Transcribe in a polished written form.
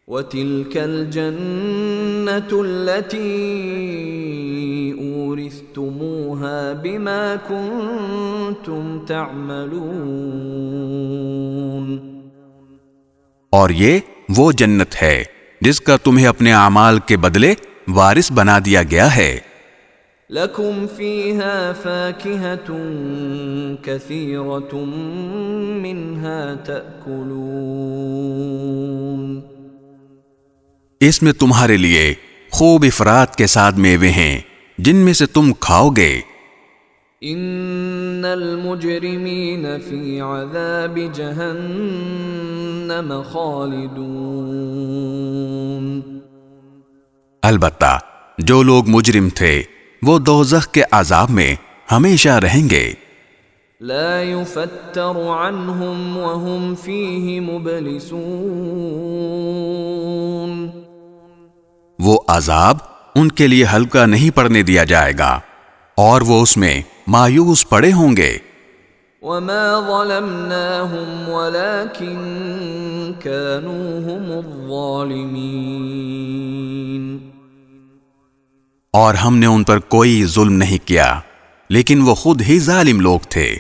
وَتِلْكَ الْجَنَّةُ الَّتِي أُورِثْتُمُوهَا بِمَا كُنْتُمْ تَعْمَلُونَ، اور یہ وہ جنت ہے جس کا تمہیں اپنے اعمال کے بدلے وارث بنا دیا گیا ہے۔ لَكُمْ فِيهَا فَاكِهَةٌ كَثِيرَةٌ مِّنْهَا تَأْكُلُونَ، اس میں تمہارے لیے خوب افراد کے ساتھ میوے ہیں جن میں سے تم کھاؤ گے۔ ان المجرمین فی عذاب جہنم خالدون، البتہ جو لوگ مجرم تھے وہ دوزخ کے عذاب میں ہمیشہ رہیں گے۔ لا يفتر عنهم وهم فیہ مبلسون، وہ عذاب ان کے لیے ہلکا نہیں پڑنے دیا جائے گا اور وہ اس میں مایوس پڑے ہوں گے۔ وما ظلمناهم ولكن كانوا هم الظالمین، اور ہم نے ان پر کوئی ظلم نہیں کیا لیکن وہ خود ہی ظالم لوگ تھے۔